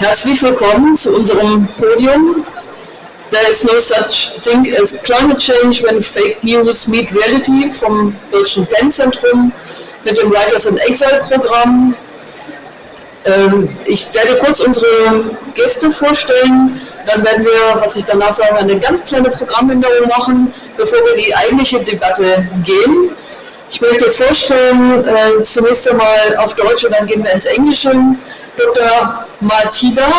Herzlich willkommen zu unserem Podium. There is no such thing as climate change when fake news meet reality vom deutschen PEN-Zentrum mit dem Writers-in-Exile-Programm. Ich werde kurz unsere Gäste vorstellen, dann werden wir, was ich danach sage, eine ganz kleine Programmänderung machen, bevor wir in die eigentliche Debatte gehen. Ich möchte vorstellen, zunächst einmal auf Deutsch und dann gehen wir ins Englische, Dr. Thida.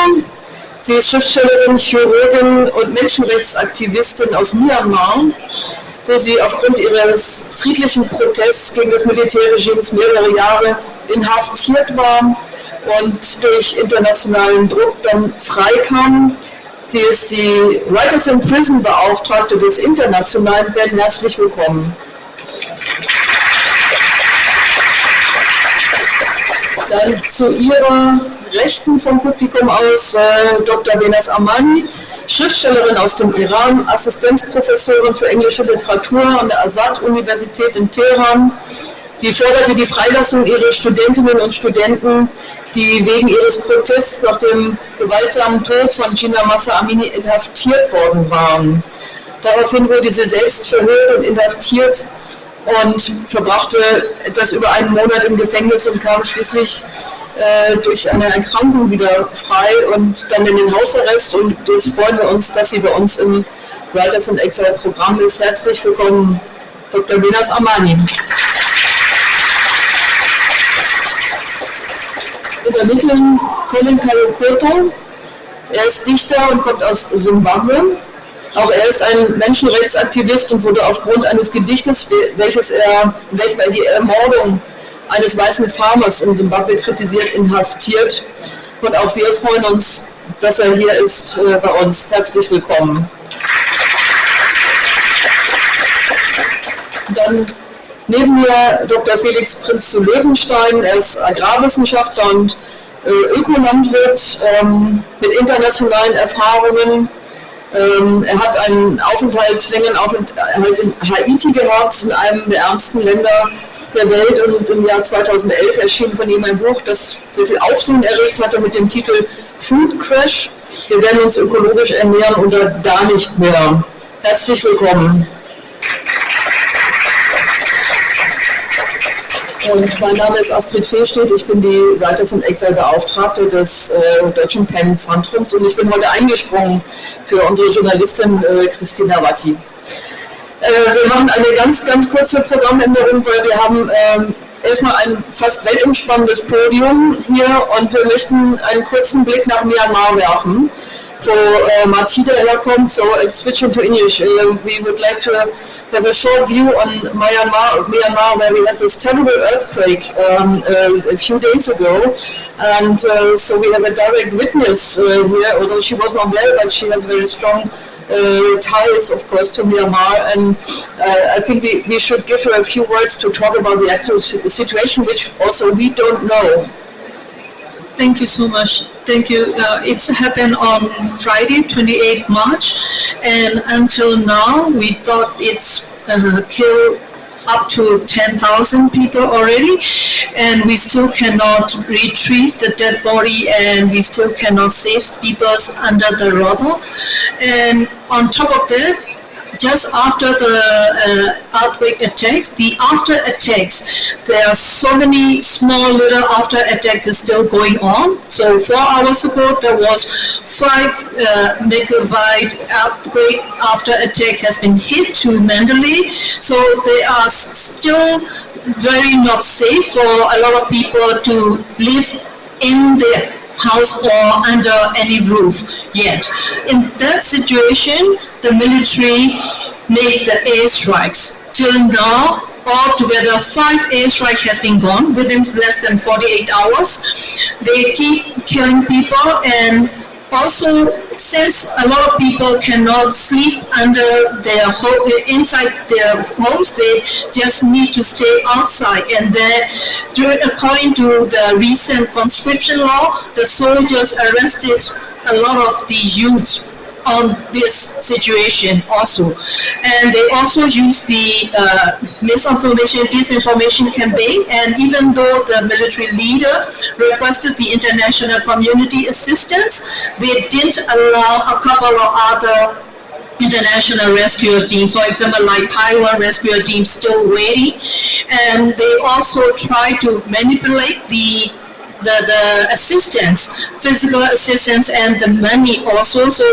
Sie ist Schriftstellerin, Chirurgin und Menschenrechtsaktivistin aus Myanmar, wo sie aufgrund ihres friedlichen Protests gegen das Militärregime mehrere Jahre inhaftiert war und durch internationalen Druck dann freikam. Sie ist die Writers-in-Prison-Beauftragte des internationalen PEN. Herzlich willkommen. Dann zu ihrer Rechten vom Publikum aus Dr. Behnaz Amani, Schriftstellerin aus dem Iran, Assistenzprofessorin für englische Literatur an der Azad-Universität in Teheran. Sie forderte die Freilassung ihrer Studentinnen und Studenten, die wegen ihres Protests nach dem gewaltsamen Tod von Behnaz Amani inhaftiert worden waren. Daraufhin wurde sie selbst verhört und inhaftiert und verbrachte etwas über einen Monat im Gefängnis und kam schließlich durch eine Erkrankung wieder frei und dann in den Hausarrest. Und jetzt freuen wir uns, dass sie bei uns im Writers-in-Exile-Programm ist. Herzlich willkommen, Dr. Behnaz Amani. In der Mitte Collen Kajokoto. Er ist Dichter und kommt aus Simbabwe. Auch er ist ein Menschenrechtsaktivist und wurde aufgrund eines Gedichtes, in welchem er die Ermordung eines weißen Farmers in Simbabwe kritisiert, inhaftiert. Und auch wir freuen uns, dass er hier ist bei uns. Herzlich willkommen. Dann neben mir Dr. Felix Prinz zu Löwenstein. Er ist Agrarwissenschaftler und Ökolandwirt mit internationalen Erfahrungen. Er hat einen längeren Aufenthalt in Haiti gehabt, in einem der ärmsten Länder der Welt, und im Jahr 2011 erschien von ihm ein Buch, das sehr viel Aufsehen erregt hatte, mit dem Titel Food Crash. Wir werden uns ökologisch ernähren oder gar nicht mehr. Herzlich willkommen. Und mein Name ist Astrid Fehlstedt, ich bin die Writers-in-Exile-Beauftragte des deutschen PEN-Zentrums und ich bin heute eingesprungen für unsere Journalistin Christina Watti. Wir machen eine ganz kurze Programmänderung, weil wir haben erstmal ein fast weltumspannendes Podium hier und wir möchten einen kurzen Blick nach Myanmar werfen, wo Thida herkommt, so switch into English. We would like to have a short view on Myanmar, where we had this terrible earthquake a few days ago, and so we have a direct witness here, although she was not there, but she has very strong ties, of course, to Myanmar, and I think we should give her a few words to talk about the actual situation, which also we don't know. Thank you so much. Thank you. It's happened on Friday, 28 March, and until now we thought it's killed up to 10,000 people already, and we still cannot retrieve the dead body, and we still cannot save people under the rubble. And on top of that, just after the earthquake attacks, the after attacks, there are so many small little after attacks is still going on. So 4 hours ago, there was 5 megabyte earthquake after attack has been hit to Mandalay. So they are still very not safe for a lot of people to live in the house or under any roof yet. In that situation, the military made the airstrikes. Till now, altogether 5 airstrikes has been gone within less than 48 hours. They keep killing people, and also since a lot of people cannot sleep under their inside their homes, they just need to stay outside. And then, according to the recent conscription law, the soldiers arrested a lot of the youths on this situation also. And they also use the misinformation, disinformation campaign, and even though the military leader requested the international community assistance, they didn't allow a couple of other international rescue team, for example, like Taiwan rescue team, still waiting, and they also try to manipulate the assistance, physical assistance, and the money also. So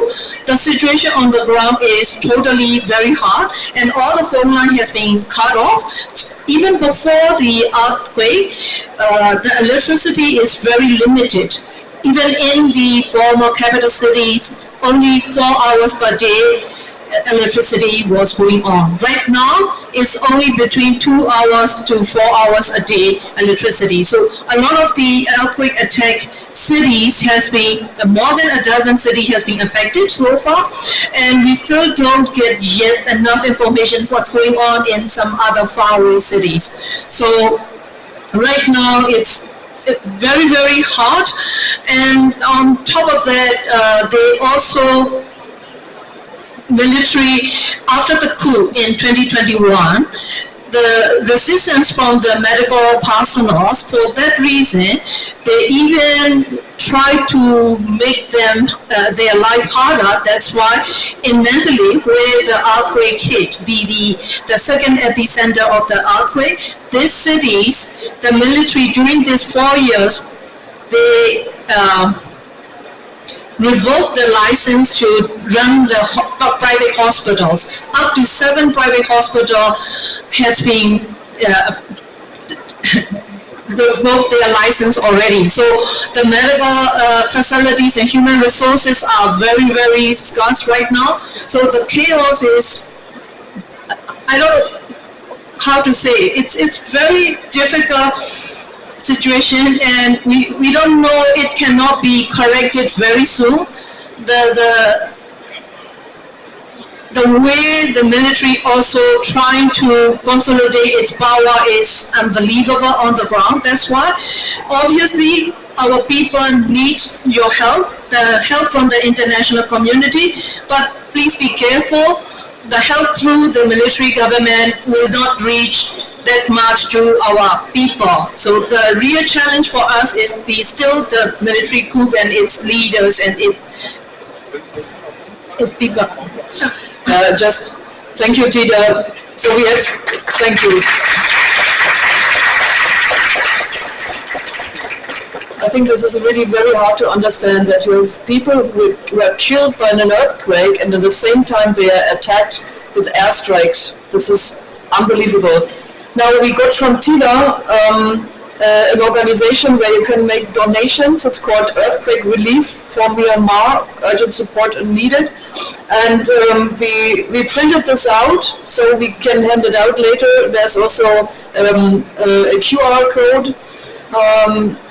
the situation on the ground is totally very hard, and all the phone line has been cut off. Even before the earthquake, the electricity is very limited. Even in the former capital cities, only 4 hours per day electricity was going on. Right now, it's only between 2 hours to 4 hours a day electricity. So a lot of the earthquake attack cities has been, more than a dozen cities has been affected so far, and we still don't get yet enough information what's going on in some other faraway cities. So right now it's very, very hard, and on top of that, they also military, after the coup in 2021, the resistance from the medical personnel, for that reason, they even try to make them their life harder. That's why in Mandalay, where the earthquake hit, the second epicenter of the earthquake, these cities, the military during these 4 years, they revoked the license to run the private hospitals. Up to 7 private hospitals has been revoked their license already. So the medical facilities and human resources are very, very scarce right now. So the chaos is, I don't know how to say, it's very difficult situation, and we don't know, it cannot be corrected very soon. The way the military also trying to consolidate its power is unbelievable on the ground. That's why obviously our people need your help, the help from the international community, but please be careful. The help through the military government will not reach that much to our people. So the real challenge for us is still the military coup and its leaders and its people. Just thank you, Thida. So we have, thank you. I think this is really very hard to understand, that you have people who are killed by an earthquake, and at the same time they are attacked with airstrikes. This is unbelievable. Now we got from Thida an organization where you can make donations. It's called Earthquake Relief for Myanmar, urgent support needed. And we printed this out so we can hand it out later. There's also a QR code.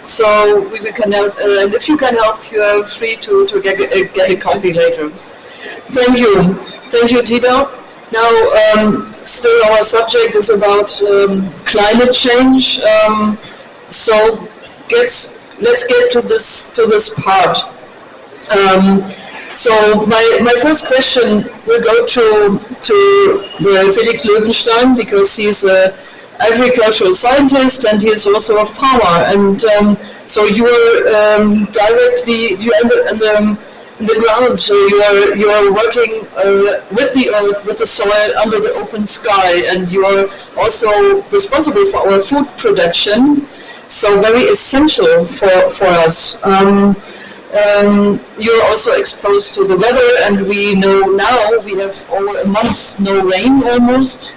So we can help, and if you can help, you are free to get a copy later. Thank you, Thida. Now, still our subject is about climate change. So let's get to this part. So my first question will go to Felix Löwenstein, because he's a agricultural scientist and he is also a farmer, and so you are directly in the ground. So you are working with the earth, with the soil, under the open sky, and you are also responsible for our food production. So very essential for us. You're also exposed to the weather, and we know now we have over a month no rain almost.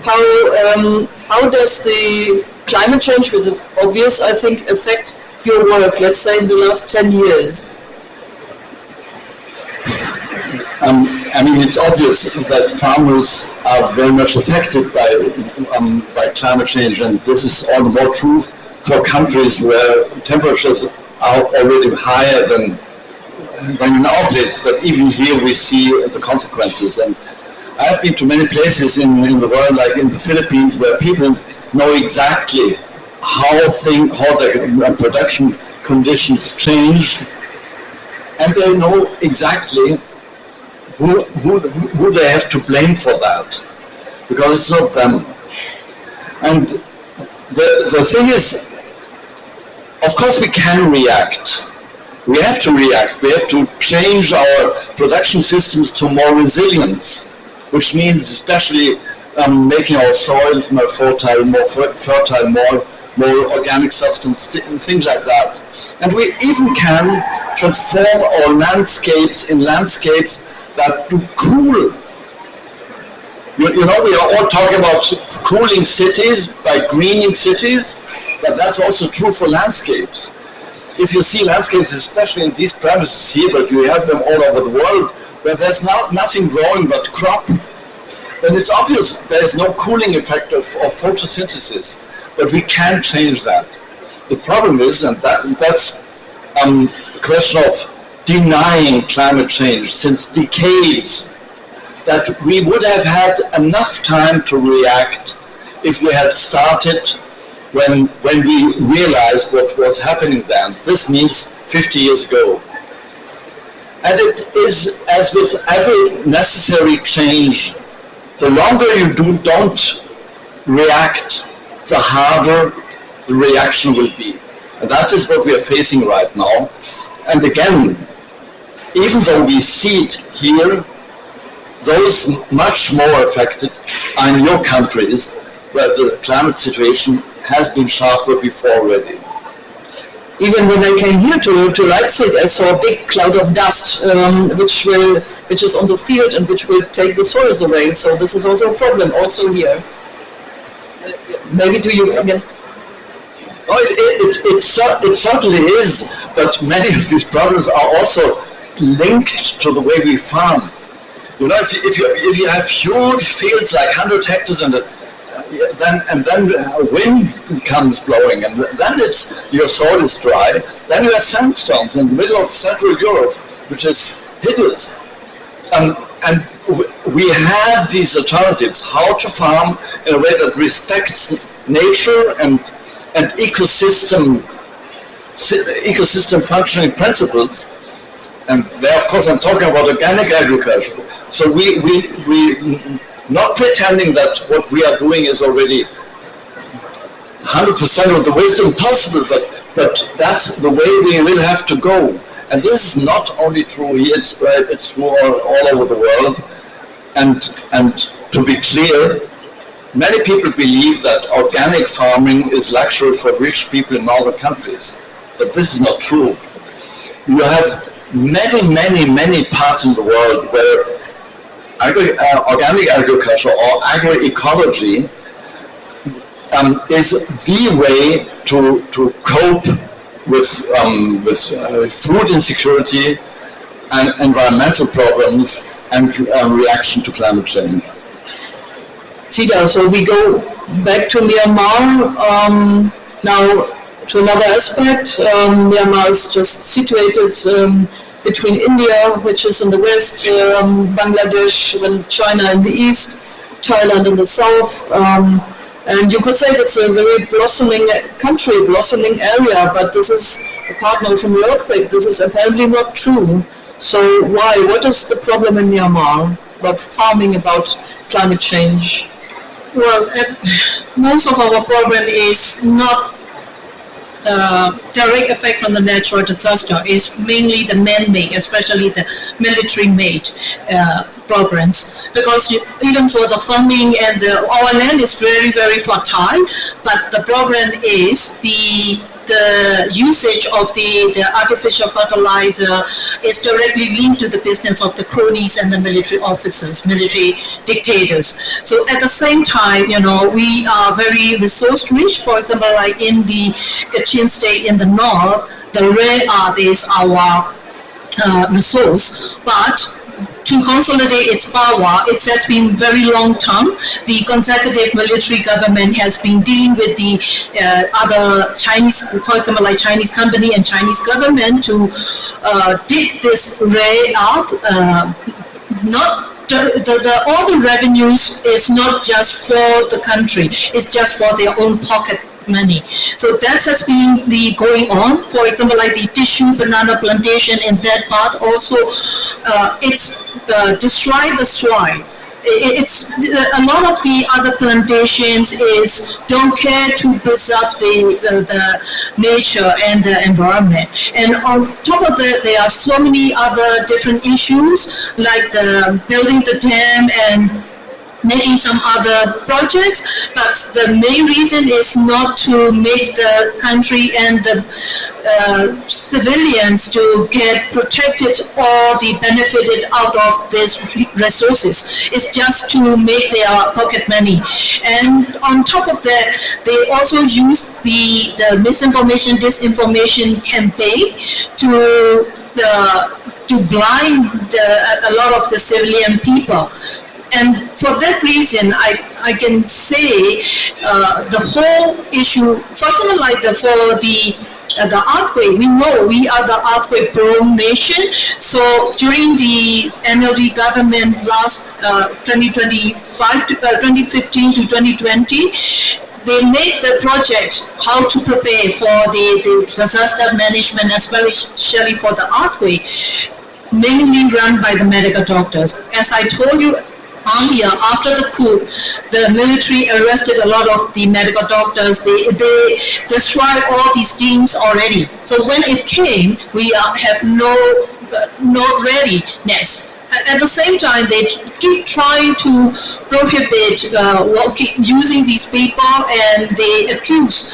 How does the climate change, which is obvious, I think, affect your work, let's say in the last 10 years? I mean, it's obvious that farmers are very much affected by climate change, and this is all the more true for countries where temperatures are already higher than in our place. But even here we see the consequences. And I've been to many places in the world, like in the Philippines, where people know exactly how the production conditions changed, and they know exactly who they have to blame for that, because it's not them. And the thing is, of course we can react. We have to react. We have to change our production systems to more resilience, which means especially making our soils more fertile, more organic substance, things like that. And we even can transform our landscapes in landscapes that do cool. You know, we are all talking about cooling cities by greening cities, but that's also true for landscapes. If you see landscapes, especially in these premises here, but you have them all over the world, where there's nothing growing but crop, then it's obvious there is no cooling effect of photosynthesis. But we can change that. The problem is, and that's a question of denying climate change since decades, that we would have had enough time to react if we had started when we realized what was happening then. This means 50 years ago. And it is as with every necessary change, the longer you don't react, the harder the reaction will be. And that is what we are facing right now. And again, even though we see it here, those much more affected are in your countries, where the climate situation has been sharper before already. Even when I came here to Leipzig, I saw a big cloud of dust, which is on the field and which will take the soils away. So this is also a problem, also here. Maybe do you again? Oh, it certainly is, but many of these problems are also linked to the way we farm. You know, if you have huge fields like 100 hectares and then wind comes blowing, and then your soil is dry, then you have sandstorms in the middle of Central Europe, which is hideous. And we have these alternatives, how to farm in a way that respects nature and ecosystem functioning principles. And there, of course, I'm talking about organic agriculture. So we not pretending that what we are doing is already 100% of the wisdom possible, but that's the way we will have to go. And this is not only true here, it's true all over the world. And to be clear, many people believe that organic farming is luxury for rich people in northern countries. But this is not true. You have many parts in the world where organic agriculture or agroecology is the way to cope with food insecurity and environmental problems and reaction to climate change. Thida, so we go back to Myanmar now to another aspect. Myanmar is just situated between India, which is in the west, Bangladesh and China in the east, Thailand in the south. And you could say that's a very blossoming country, blossoming area, but this is a part now from the earthquake. This is apparently not true. So why? What is the problem in Myanmar about farming, about climate change? Well, most of our problem is not direct effect from the natural disaster. Is mainly the man-made, especially the military-made problems. Because even for the farming and our land is very fertile, but the problem is the usage of the artificial fertilizer is directly linked to the business of the cronies and the military officers, military dictators. So at the same time, you know, we are very resource rich. For example, like in the Kachin state in the north, the rare earth is our resource, but to consolidate its power, it has been very long term. The consecutive military government has been dealing with the other Chinese, for example, like Chinese company and Chinese government to dig this rare earth. All the revenues is not just for the country; it's just for their own pocket money. So that has been going on. For example, like the tissue banana plantation in that part also it's destroy the soil. It's a lot of the other plantations don't care to preserve the nature and the environment. And on top of that, there are so many other different issues like the building the dam and making some other projects, but the main reason is not to make the country and the civilians to get protected or be benefited out of these resources. It's just to make their pocket money. And on top of that, they also use the misinformation, disinformation campaign to blind a lot of the civilian people. And for that reason, I can say the whole issue, for example, like for the earthquake, we know we are the earthquake-prone nation. So during the NLD government last 2015 to 2020, they made the projects how to prepare for the disaster management, especially for the earthquake, mainly run by the medical doctors. As I told you earlier, after the coup, the military arrested a lot of the medical doctors. They destroyed all these teams already. So when it came, we have no readiness. At the same time, they keep trying to prohibit using these people, and they accuse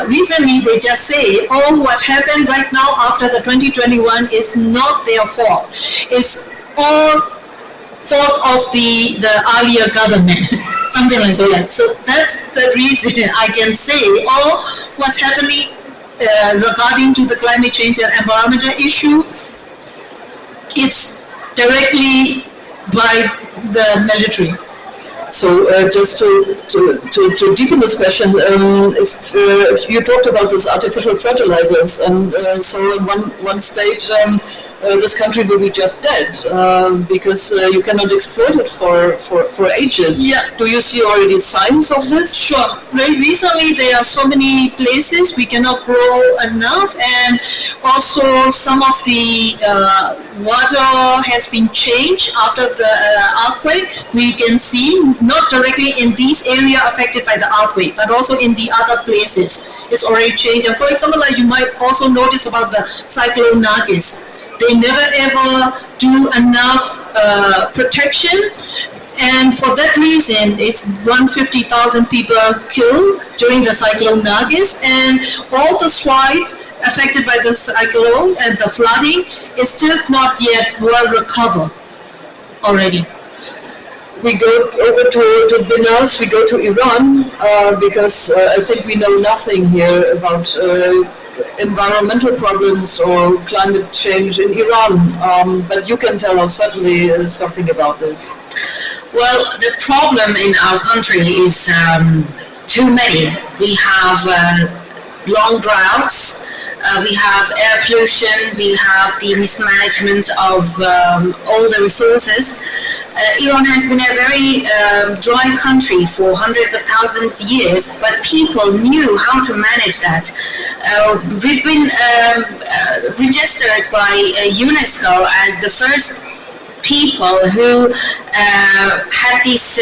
recently they just say, oh, what happened right now after the 2021 is not their fault. It's all fault of the earlier government, something like that. So that's the reason I can say all what's happening regarding to the climate change and environmental issue, it's directly by the military. So just to deepen this question, if you talked about these artificial fertilizers, and so in one state this country will be just dead because you cannot exploit it for ages. Yeah. Do you see already signs of this? Sure. Very recently, there are so many places we cannot grow enough, and also some of the water has been changed after the earthquake. We can see not directly in this area affected by the earthquake, but also in the other places. It's already changed. And for example, like you might also notice about the cyclone Nargis. They never ever do enough protection, and for that reason, it's 150,000 people killed during the cyclone Nargis, and all the sites affected by the cyclone and the flooding is still not yet well recovered already. We go over to Behnaz, we go to Iran, because I think we know nothing here about environmental problems or climate change in Iran, but you can tell us certainly something about this. Well, the problem in our country is too many. We have long droughts, we have air pollution, we have the mismanagement of all the resources. Iran has been a very dry country for hundreds of thousands of years, but people knew how to manage that. We've been registered by UNESCO as the first people who had these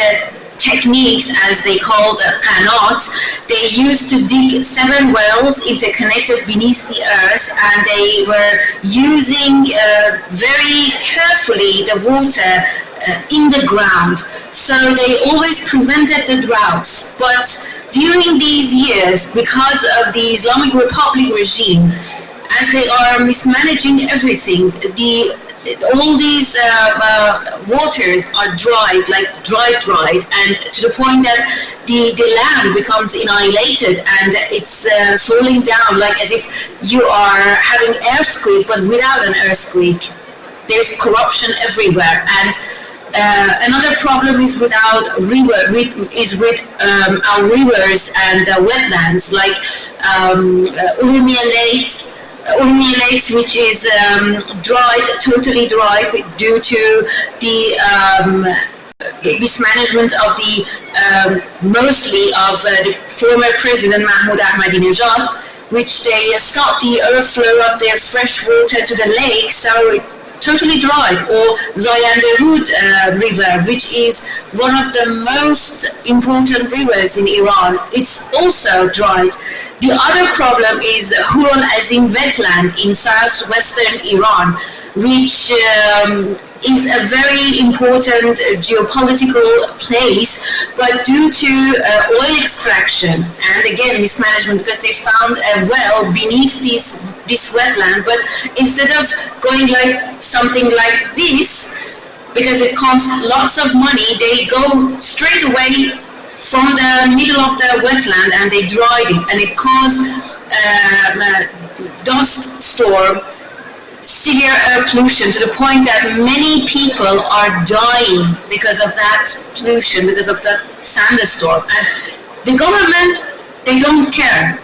techniques, as they called qanat. They used to dig 7 wells interconnected beneath the earth, and they were using very carefully the water in the ground. So they always prevented the droughts. But during these years, because of the Islamic Republic regime, as they are mismanaging everything, all these waters are dried, like dried, and to the point that the land becomes annihilated, and it's falling down like as if you are having an earthquake, but without an earthquake. There's corruption everywhere, and another problem is with our rivers and wetlands, like Urmia Lakes, which is totally dry due to the mismanagement of the mostly of the former President Mahmoud Ahmadinejad, which they stopped the overflow of their fresh water to the lake, so totally dried, or Zayanderud River, which is one of the most important rivers in Iran. It's also dried. The other problem is Huron Azim wetland in southwestern Iran, which is a very important geopolitical place, but due to oil extraction and again mismanagement, because they found a well beneath this wetland, but instead of going like something like this, because it costs lots of money, they go straight away from the middle of the wetland and they dried it, and it caused dust storm, severe air pollution, to the point that many people are dying because of that pollution, because of that sandstorm. And the government, they don't care.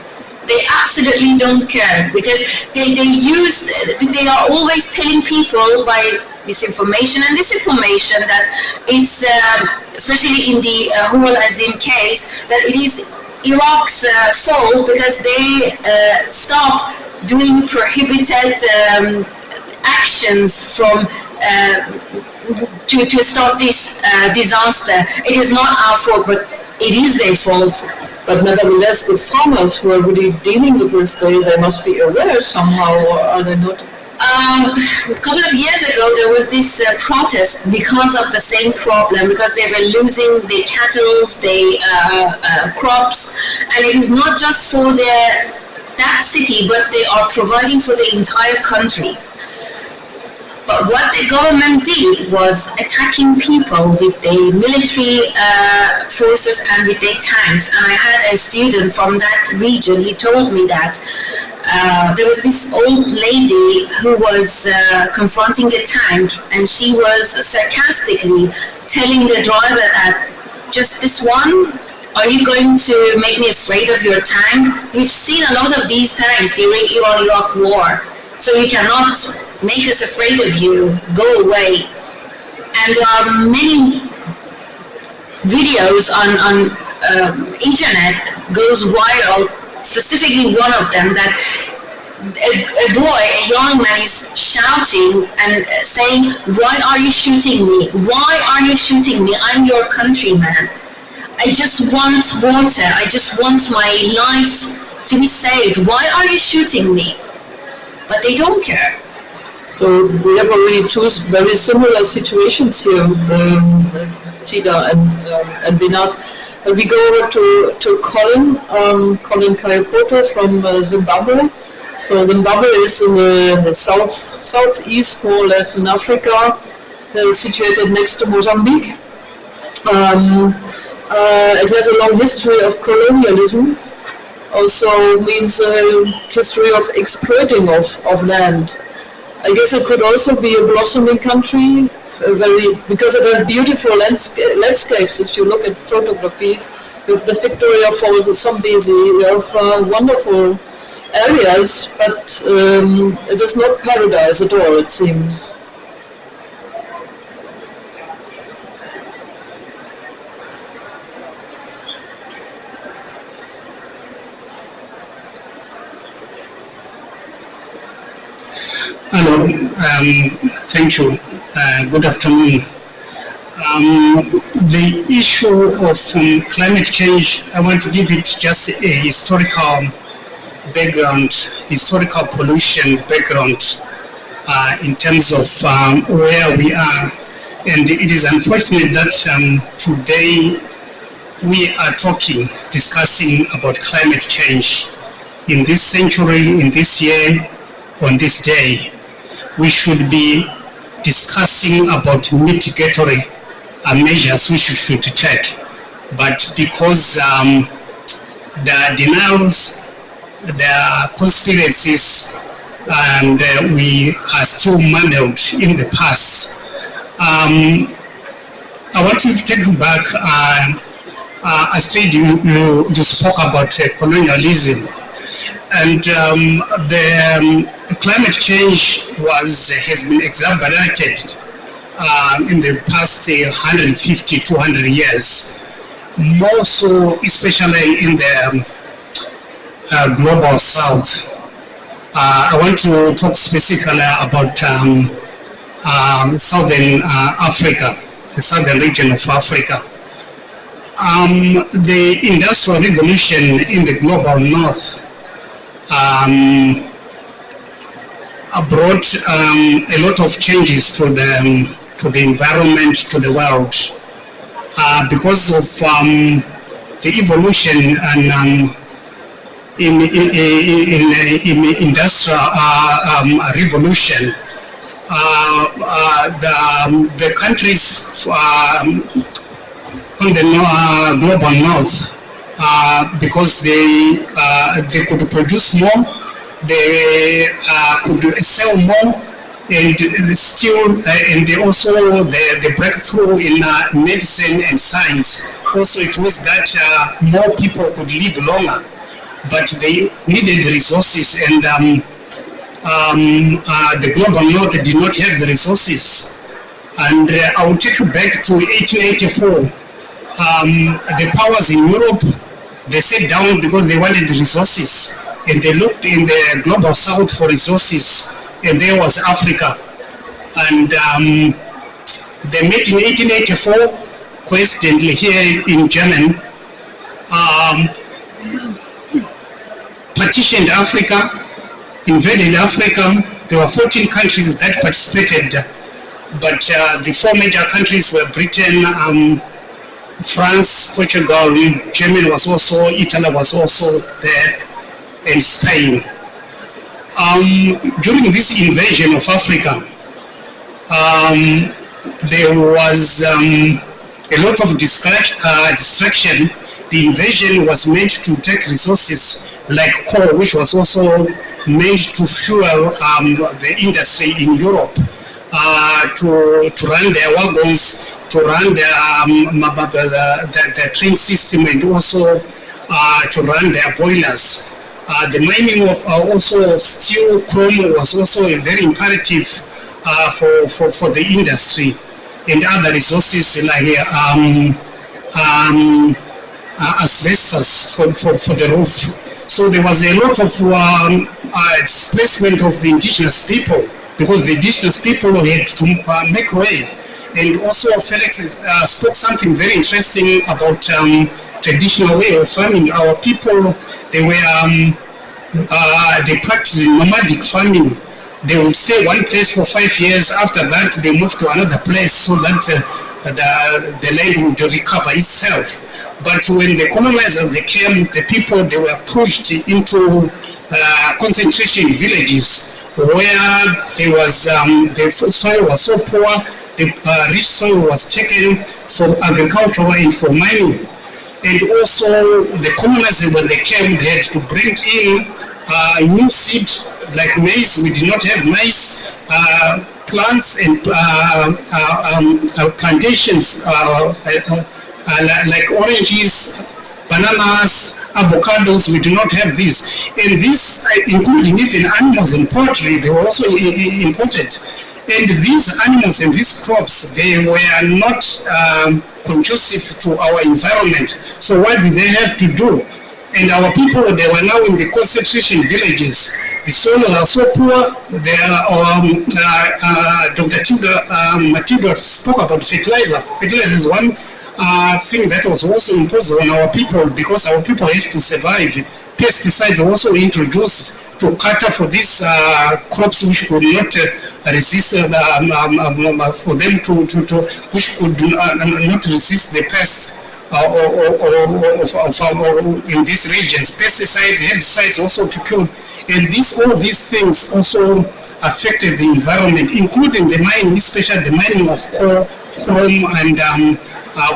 They absolutely don't care, because they are always telling people by misinformation and disinformation that it's, especially in the Hural Azim case, that it is Iraq's fault because they stop doing prohibited actions from to stop this disaster. It is not our fault, but it is their fault. But nevertheless, the farmers who are really dealing with this, they must be aware somehow, or are they not? A couple of years ago, there was this protest because of the same problem, because they were losing their cattle, their crops, and it is not just for that city, but they are providing for the entire country. But what the government did was attacking people with their military forces and with their tanks. And I had a student from that region, he told me that there was this old lady who was confronting a tank, and she was sarcastically telling the driver that, just this one? Are you going to make me afraid of your tank? We've seen a lot of these tanks during Iran-Iraq war, so you cannot make us afraid of you, go away. And there are many videos on internet goes viral, specifically one of them, that a boy, a young man, is shouting and saying, "Why are you shooting me? Why are you shooting me? I'm your countryman. I just want water. I just want my life to be saved. Why are you shooting me?" But they don't care. So we have already two very similar situations here with Thida and Behnaz. We go over to Collen Kajokoto from Zimbabwe. So Zimbabwe is in the southeast, more or less, in Africa, situated next to Mozambique. It has a long history of colonialism. Also means a history of exploiting of land. I guess it could also be a blossoming country, because it has beautiful landscapes. If you look at photographies, with the Victoria Falls, the Zambezi, you have wonderful areas, but it is not paradise at all, it seems. Hello, thank you. Good afternoon. The issue of climate change, I want to give it just a historical background, historical pollution background in terms of where we are. And it is unfortunate that today we are discussing about climate change. In this century, in this year, on this day, we should be discussing about mitigatory measures we should take. But because the denials, the conspiracies, and we are still mangled in the past, I want to take you back. Astrid, you spoke about colonialism. And the climate change has been exacerbated in the past 150, 200 years. More so, especially in the global south. I want to talk specifically about southern Africa, the southern region of Africa. The Industrial Revolution in the global north brought a lot of changes to the environment, to the world, because of the evolution and in industrial revolution. The countries on the global north, because they could produce more, they could sell more, and still, and also the breakthrough in medicine and science. Also, it means that more people could live longer, but they needed resources, and the global north did not have the resources. And I will take you back to 1884. The powers in Europe, they sat down because they wanted resources, and they looked in the global south for resources, and there was Africa. And they met in 1884, coincidentally here in Germany, partitioned Africa, invaded Africa. There were 14 countries that participated, but the four major countries were Britain, France, Portugal, Germany was also, Italy was also there, and Spain. During this invasion of Africa, there was a lot of distraction. The invasion was meant to take resources like coal, which was also meant to fuel the industry in Europe, to run their wagons, to run the train system, and also to run their boilers. The mining of also of steel, chrome was also a very imperative for the industry, and other resources like asbestos for the roof. So there was a lot of displacement of the indigenous people, because the indigenous people had to make way. And also Felix spoke something very interesting about traditional way of farming. Our people, they practiced nomadic farming. They would stay one place for 5 years. After that, they moved to another place so that the land would recover itself. But when the colonizers they came, the people, they were pushed into concentration villages where there was the soil was so poor, the rich soil was taken for agriculture and for mining. And also the colonizers, when they came, they had to bring in new seed like maize. We did not have maize. Plants and plantations like oranges, bananas, avocados, we do not have this. And this, including even animals and poultry, they were also imported. And these animals and these crops, they were not conducive to our environment. So what did they have to do? And our people, they were now in the concentration villages. The soil was so poor. Dr. Thida spoke about fertilizer. Fertilizer is one thing that was also imposed on our people, because our people had to survive. Pesticides were also introduced to cater for these crops which could not resist for them which could not resist the pests in these regions. Pesticides, herbicides also to kill, and all these things also affected the environment, including the mining, especially the mining of coal, chrome, and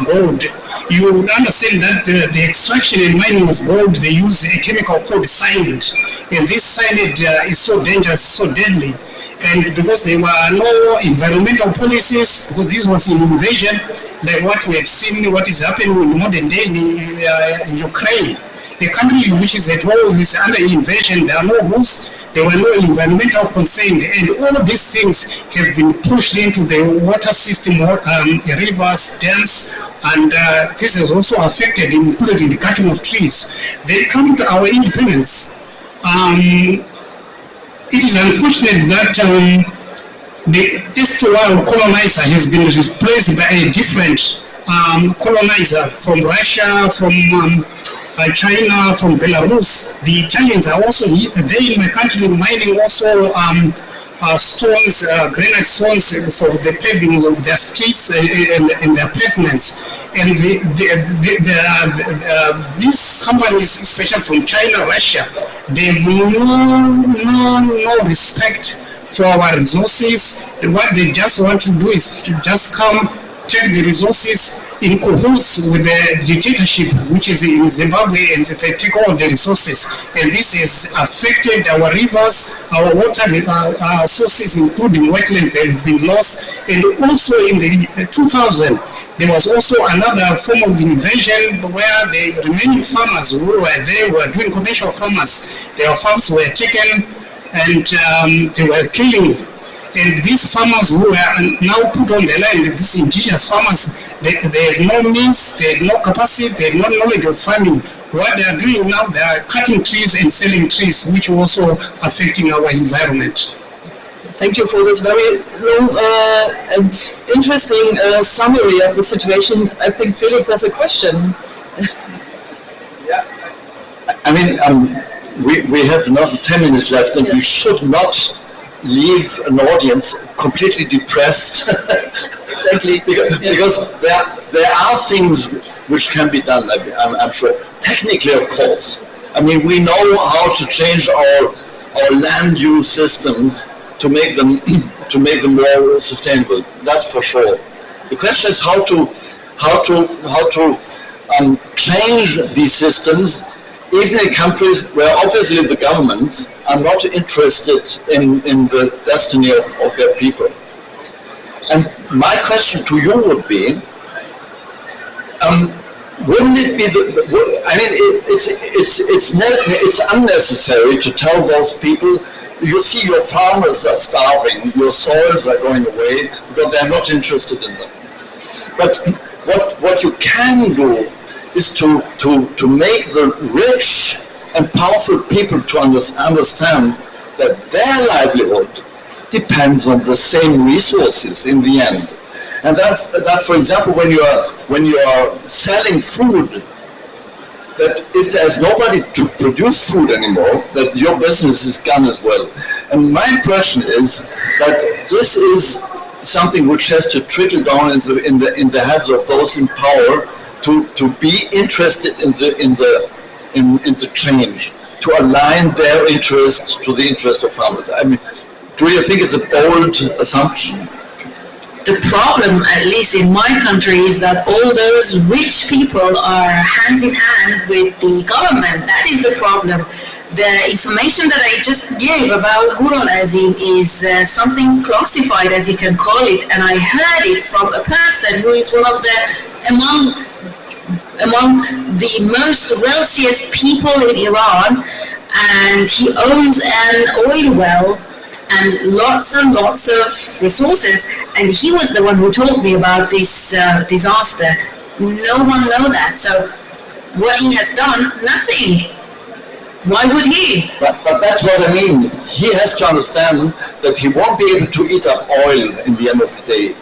gold. You would understand that the extraction and mining of gold, they use a chemical called cyanide, and this cyanide is so dangerous, so deadly. And because there were no environmental policies, because this was an invasion, like what we have seen, what is happening in modern day in Ukraine. A country which is at war is under invasion, there are no rules, there were no environmental consent, and all of these things have been pushed into the water system, rivers, dams, and this has also affected, including the cutting of trees. Then coming to our independence, it is unfortunate that the erstwhile colonizer has been replaced by a different colonizer from Russia, from China, from Belarus. The Italians are also they in my country mining also stones, granite stones for the paving of their streets and their pavements. And these companies, especially from China, Russia, they have no respect for our resources. What they just want to do is to just come take the resources in cahoots with the dictatorship, which is in Zimbabwe, and they take all the resources. And this has affected our rivers, our water sources, including wetlands that have been lost. And also in the 2000, there was also another form of invasion where the remaining farmers who were there were doing commercial farmers. Their farms were taken and they were killing. And these farmers who are now put on the land, these indigenous farmers, they have no means, they have no capacity, they have no knowledge of farming. What they are doing now, they are cutting trees and selling trees, which are also affecting our environment. Thank you for this very long and interesting summary of the situation. I think Felix has a question. Yeah, I mean, we have another 10 minutes left, and we should not leave an audience completely depressed. Exactly. because there are things which can be done, I'm sure. Technically, of course. I mean, we know how to change our land use systems to make them more sustainable. That's for sure. The question is how to change these systems, even in countries where obviously the governments are not interested in the destiny of their people. And my question to you would be, wouldn't it be it's unnecessary to tell those people, you see your farmers are starving, your soils are going away because they're not interested in them. But what you can do is to make the rich and powerful people to understand that their livelihood depends on the same resources in the end. And that for example, when you are selling food, that if there's nobody to produce food anymore, that your business is gone as well. And my impression is that this is something which has to trickle down in the heads of those in power to be interested in the change, to align their interests to the interest of farmers. I mean, do you think it's a bold assumption? The problem, at least in my country, is that all those rich people are hand in hand with the government. That is the problem. The information that I just gave about ruralism is something classified, as you can call it, and I heard it from a person who is one of the among the most wealthiest people in Iran, and he owns an oil well and lots of resources, and he was the one who told me about this disaster. No one know that. So what he has done, nothing. Why would he? But that's what I mean. He has to understand that he won't be able to eat up oil in the end of the day.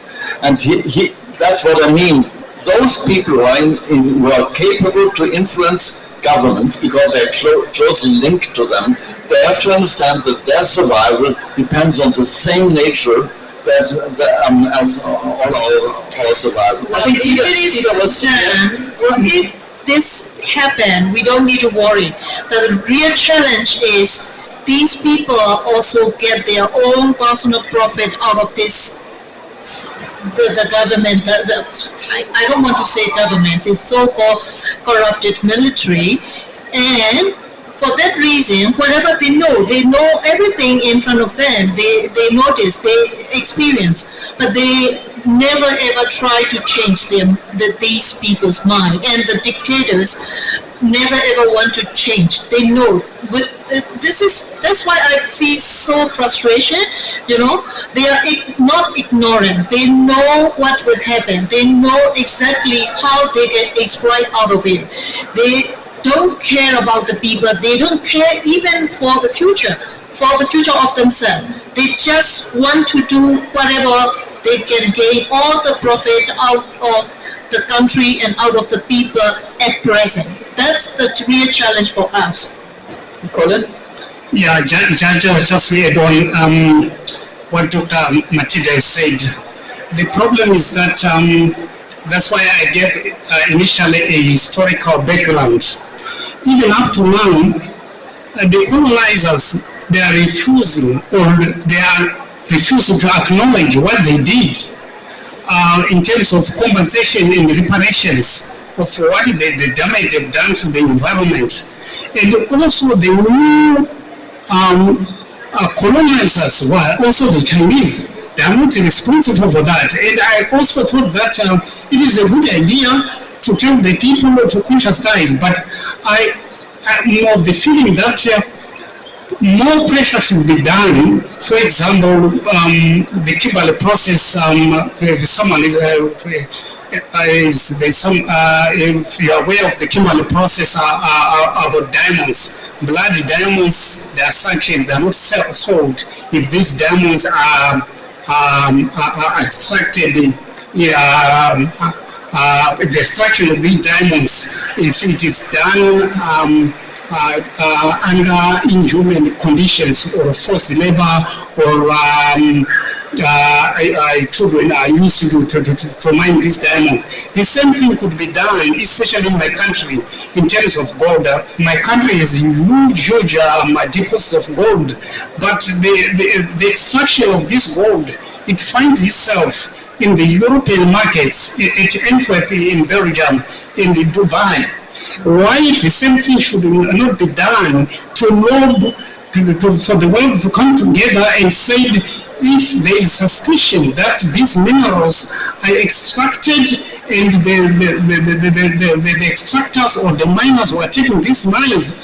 And he that's what I mean. Those people who are capable to influence governments because they're closely linked to them, they have to understand that their survival depends on the same nature that as all our survival. I think if this happen, we don't need to worry. The real challenge is these people also get their own personal profit out of this. The government, I don't want to say government, it's so-called corrupted military, and for that reason, whatever they know everything in front of them, they notice, they experience, but they never ever try to change these people's mind, and the dictators never ever want to change. They know. But that's why I feel so frustration. You know, they are not ignorant. They know what will happen. They know exactly how they can exploit out of it. They don't care about the people. They don't care even for the future of themselves. They just want to do whatever they can gain all the profit out of the country and out of the people at present. That's the real challenge for us. Collen? Yeah, just read on what Dr. Thida said. The problem is that that's why I gave initially a historical background. Even up to now, the colonizers, they are refusing to acknowledge what they did in terms of compensation and reparations of what the damage they've done to the environment. And also the new colonizers were also the Chinese. They are not responsible for that. And I also thought that it is a good idea to tell the people to conscientize, but I'm of the feeling that more pressure should be done. For example, the Kimberley process, if someone is, if you're aware of the Kimberley process about diamonds, blood diamonds, they are sanctioned, they are not sold if these diamonds are extracted. The extraction of these diamonds, if it is done under inhuman conditions or forced labor or children are used to mine these diamonds. The same thing could be done, especially in my country, in terms of gold. My country has huge deposits of gold, but the extraction of this gold, it finds itself in the European markets, at Antwerp, in Belgium, in Dubai. Why the same thing should not be done to lob for the world to come together and say, if there is suspicion that these minerals are extracted and the extractors or the miners who are taking these minerals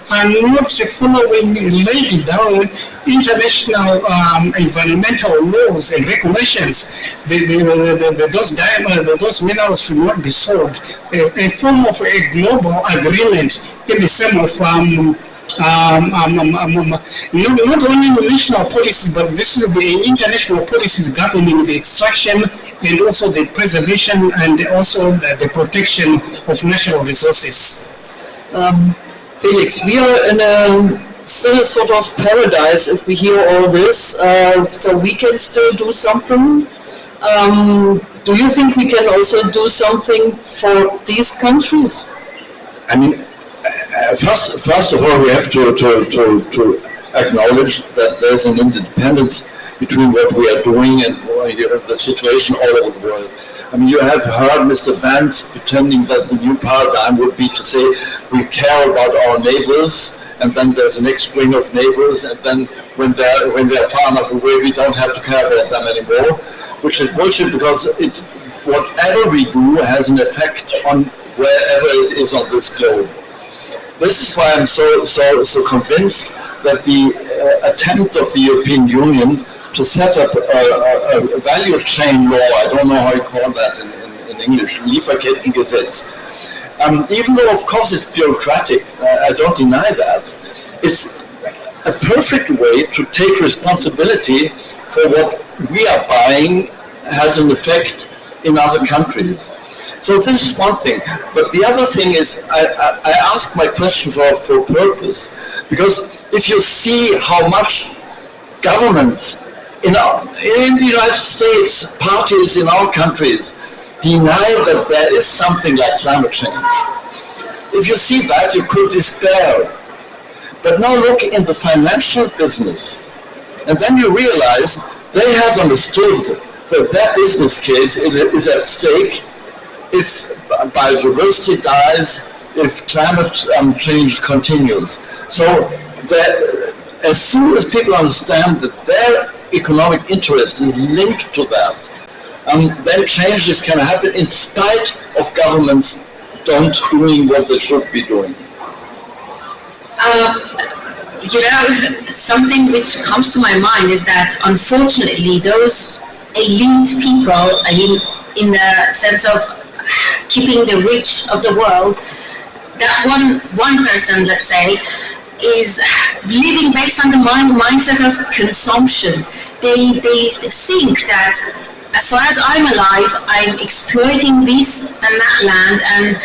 are not following laid down international environmental laws and regulations, those minerals should not be sold. A form of a global agreement in the same of not only national policy, but this will be international policies governing the extraction and also the preservation and also the protection of natural resources. Felix, we are in still a sort of paradise if we hear all this, so we can still do something. Do you think we can also do something for these countries? I mean, first of all, we have to acknowledge that there's an independence between what we are doing and the situation all over the world. I mean, you have heard Mr. Vance pretending that the new paradigm would be to say we care about our neighbors, and then there's a next string of neighbors, and then when they're far enough away, we don't have to care about them anymore, which is bullshit, because whatever we do has an effect on wherever it is on this globe. This is why I'm so convinced that the attempt of the European Union to set up a value chain law, I don't know how you call that in English, Lieferkettengesetz, even though of course it's bureaucratic, I don't deny that, it's a perfect way to take responsibility for what we are buying has an effect in other countries. So this is one thing, but the other thing is, I ask my question for purpose, because if you see how much governments in the United States, parties in our countries, deny that there is something like climate change. If you see that, you could despair. But now look in the financial business, and then you realize they have understood that their business case is at stake if biodiversity dies, if climate change continues. So as soon as people understand that their economic interest is linked to that, then changes can happen in spite of governments don't doing what they should be doing. Something which comes to my mind is that unfortunately those elite people, in the sense of keeping the rich of the world, that one person, let's say, is living based on the mindset of consumption. They think that as far as I'm alive, I'm exploiting this and that land, and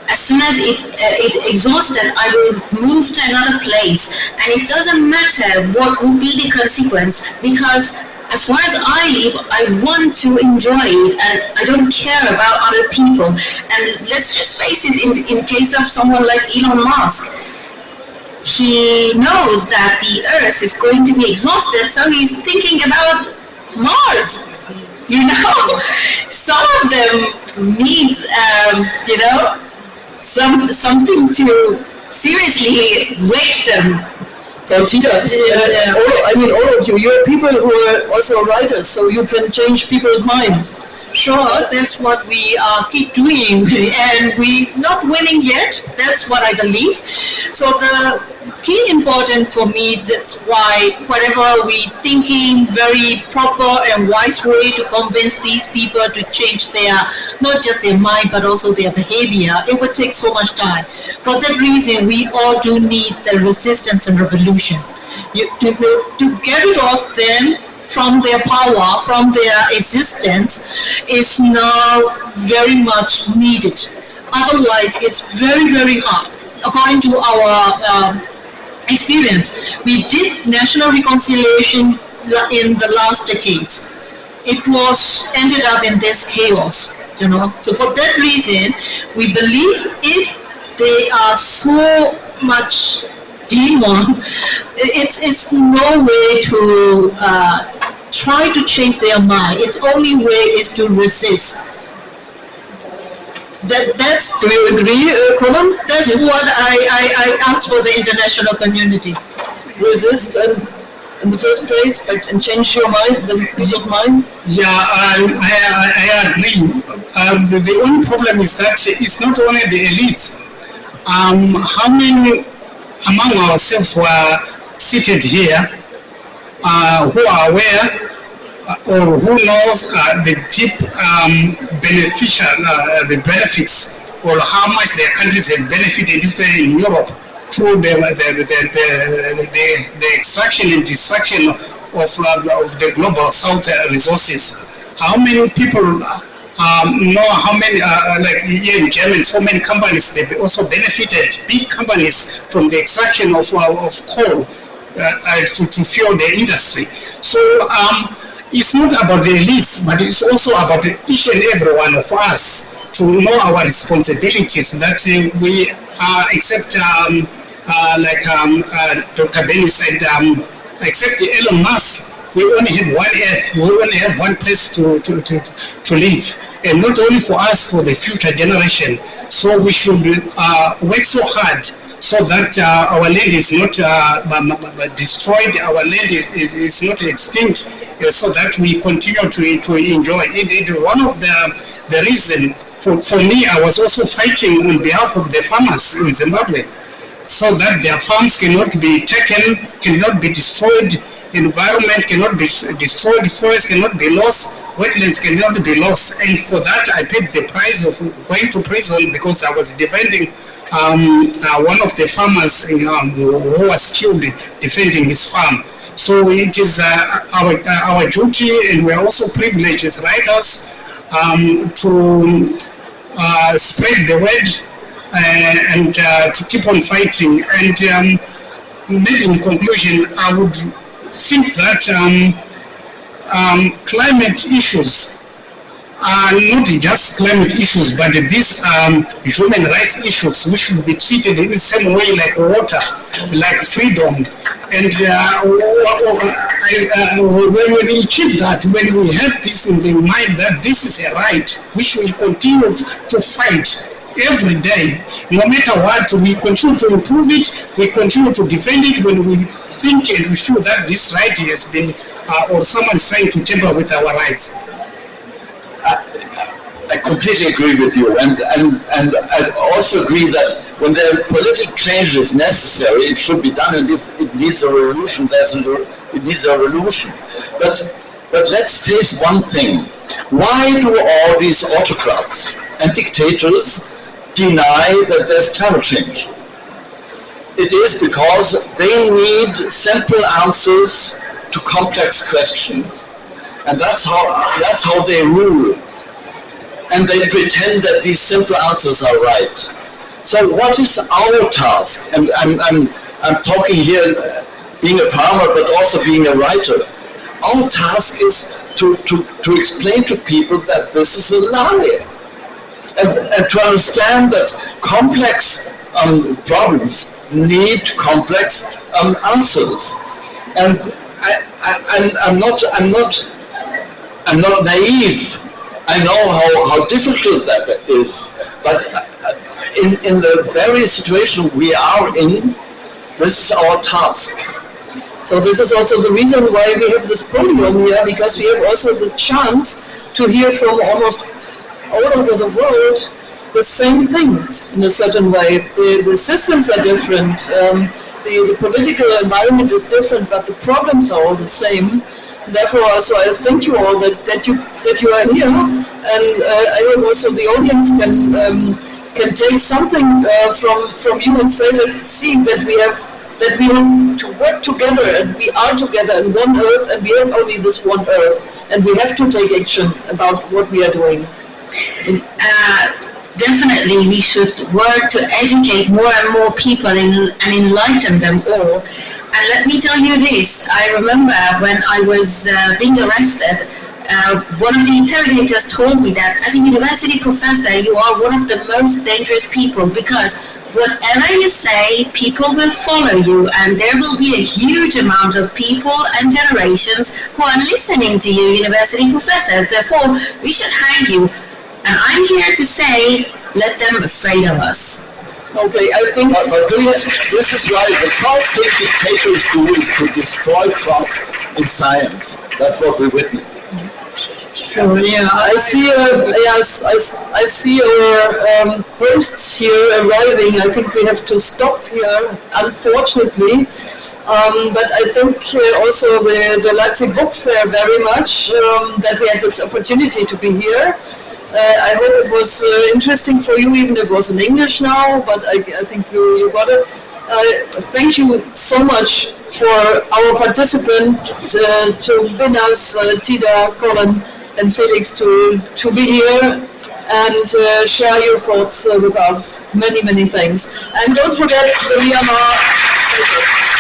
as soon as it exhausted, I will move to another place, and it doesn't matter what would be the consequence, because as far as I live, I want to enjoy it, and I don't care about other people. And let's just face it, in case of someone like Elon Musk, he knows that the Earth is going to be exhausted, so he's thinking about Mars. You know, some of them need, you know, something to seriously wake them. So Thida, all of you, you're people who are also writers, so you can change people's minds. Sure, that's what we keep doing, and we're not winning yet. That's what I believe. So the key important for me, that's why whatever we thinking very proper and wise way to convince these people to change their, not just their mind, but also their behavior, it would take so much time. For that reason, we all do need the resistance and revolution. To get rid of them from their power, from their existence, is now very much needed. Otherwise, it's very, very hard. According to our experience, we did national reconciliation in the last decades. It was ended up in this chaos, you know. So for that reason, we believe if they are so much demon, it's no way to try to change their mind. Its only way is to resist. That's. Do you agree, Collen? That's what I ask for the international community. Resist and in the first place, and change your mind, the people's minds? Yeah, I agree. The only problem is that it's not only the elites. How many among ourselves were seated here who are aware or who knows the deep the benefits, or how much their countries have benefited, especially in Europe, through the extraction and destruction of the global south resources? How many people know how many, like here in Germany, so many companies, they've also benefited, big companies, from the extraction of coal to fuel their industry. So it's not about the elites, but it's also about each and every one of us to know our responsibilities, that we except like Dr. Benny said, except Elon Musk, we only have one earth, we only have one place to live, and not only for us, for the future generation. So we should work so hard so that our land is not destroyed, our land is not extinct, so that we continue to enjoy it. It is one of the reasons. For me, I was also fighting on behalf of the farmers in Zimbabwe, so that their farms cannot be taken, cannot be destroyed, environment cannot be destroyed, forests cannot be lost, wetlands cannot be lost. And for that, I paid the price of going to prison, because I was defending one of the farmers who was killed defending his farm. So it is our duty, and we are also privileged as writers to spread the word and to keep on fighting. And maybe in conclusion, I would think that climate issues are not just climate issues, but these human rights issues, which should be treated in the same way like water, like freedom. And when we achieve that, when we have this in the mind that this is a right, which we continue to fight every day, no matter what, we continue to improve it, we continue to defend it when we think and we feel that this right has been, or someone is trying to tamper with our rights. I completely agree with you, and I also agree that when the political change is necessary, it should be done, and if it needs a revolution, it needs a revolution. But let's face one thing: why do all these autocrats and dictators deny that there's climate change? it is because they need simple answers to complex questions. And that's how they rule. And they pretend that these simple answers are right. So what is our task? And I'm talking here being a farmer, but also being a writer. Our task is to explain to people that this is a lie. And to understand that complex problems need complex answers. And I'm not naive. I know how difficult that is. But in the very situation we are in, this is our task. So this is also the reason why we have this podium here, because we have also the chance to hear from almost all over the world the same things in a certain way. The systems are different, the political environment is different, but the problems are all the same. Therefore, also I thank you all that you are here, and I hope also the audience can take something from you and see that we have to work together, and we are together in one earth, and we have only this one earth, and we have to take action about what we are doing. Definitely, we should work to educate more and more people and enlighten them all. And let me tell you this, I remember when I was being arrested, one of the interrogators told me that as a university professor, you are one of the most dangerous people, because whatever you say, people will follow you, and there will be a huge amount of people and generations who are listening to you, university professors. Therefore, we should hang you. And I'm here to say, let them afraid of us. Okay, I think this is right. The first thing dictators do is to destroy trust in science. That's what we witness. Sure. Yeah, I see our hosts here arriving. I think we have to stop here, unfortunately. But I think also the Leipzig Book Fair very much that we had this opportunity to be here. I hope it was interesting for you, even if it was in English now. But I think you got it. Thank you so much for our participant, to Behnaz, Thida, Collen, and Felix to be here and share your thoughts with us. Many, many thanks. And don't forget the Myanmar.